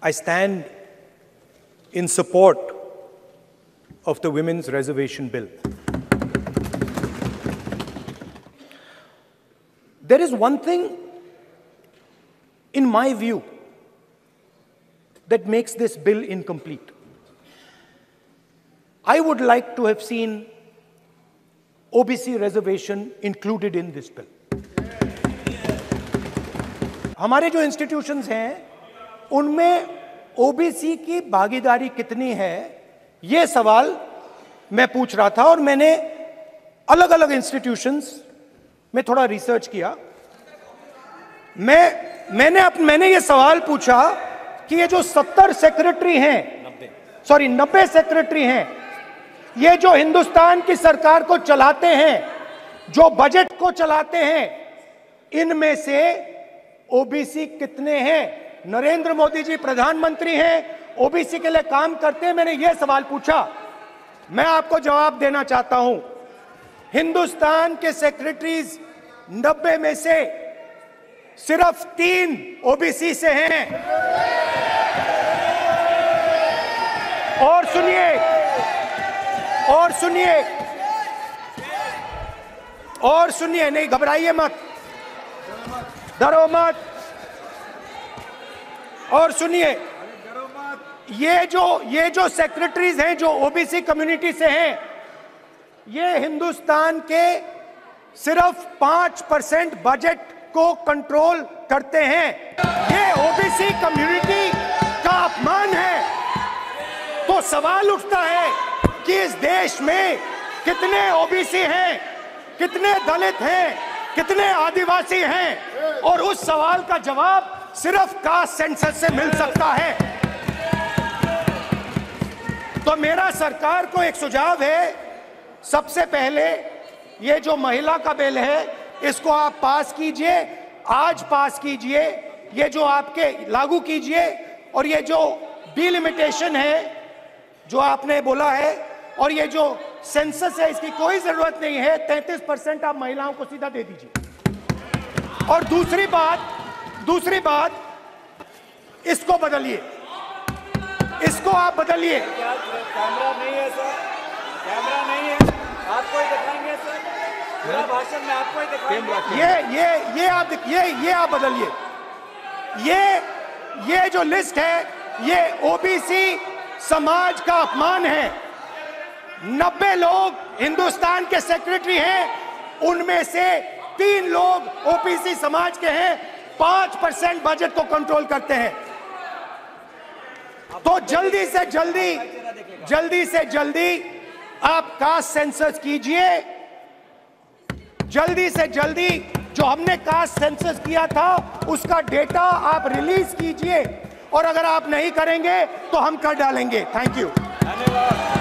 I stand in support of the Women's Reservation Bill. There is one thing, in my view, that makes this bill incomplete. I would like to have seen OBC reservation included in this bill. हमारे जो institutions हैं, उनमें OBC की भागीदारी कितनी है, ये सवाल मैं पूछ रहा था और मैंने अलग अलग इंस्टीट्यूशंस में थोड़ा रिसर्च किया। मैंने ये सवाल पूछा कि ये जो 70 सेक्रेटरी हैं, 90 सेक्रेटरी हैं, ये जो हिंदुस्तान की सरकार को चलाते हैं, जो बजट को चलाते हैं, इनमें से ओबीसी कितने हैं? नरेंद्र मोदी जी प्रधानमंत्री हैं, ओबीसी के लिए काम करते हैं। मैंने ये सवाल पूछा। मैं आपको जवाब देना चाहता हूं। हिंदुस्तान के सेक्रेटरीज 90 में से सिर्फ 3 ओबीसी से हैं। और सुनिए, नहीं घबराइए मत, डरो मत। और सुनिए, ये जो सेक्रेटरीज हैं जो ओबीसी कम्युनिटी से हैं, ये हिंदुस्तान के सिर्फ 5% बजट को कंट्रोल करते हैं। ये ओबीसी कम्युनिटी का अपमान है। तो सवाल उठता है कि इस देश में कितने ओबीसी हैं, कितने दलित हैं, कितने आदिवासी हैं, और उस सवाल का जवाब सिर्फ कास्ट सेंसस से मिल सकता है। तो मेरा सरकार को एक सुझाव है, सबसे पहले ये जो महिला का बिल है, इसको आप पास कीजिए, आज पास कीजिए, ये जो आपके लागू कीजिए। और ये जो डिलिमिटेशन है जो आपने बोला है, और ये जो सेंसस है, इसकी कोई जरूरत नहीं है। 33% आप महिलाओं को सीधा दे दीजिए। और दूसरी बात, इसको बदलिए, इसको आप बदलिए। कैमरा नहीं है सर, कैमरा नहीं है, आपको ही दिखाएंगे सर, पूरा भाषण में आपको ही दिखाएंगे। ये आप बदलिए। ये जो लिस्ट है, ये ओबीसी समाज का अपमान है। 90 लोग हिंदुस्तान के सेक्रेटरी हैं, उनमें से 3 लोग ओबीसी समाज के हैं, 5% बजट को कंट्रोल करते हैं। तो जल्दी से जल्दी आप कास्ट सेंसस कीजिए। जल्दी से जल्दी जो हमने कास्ट सेंसस किया था, उसका डेटा आप रिलीज कीजिए। और अगर आप नहीं करेंगे तो हम कर डालेंगे। Thank you. धन्यवाद।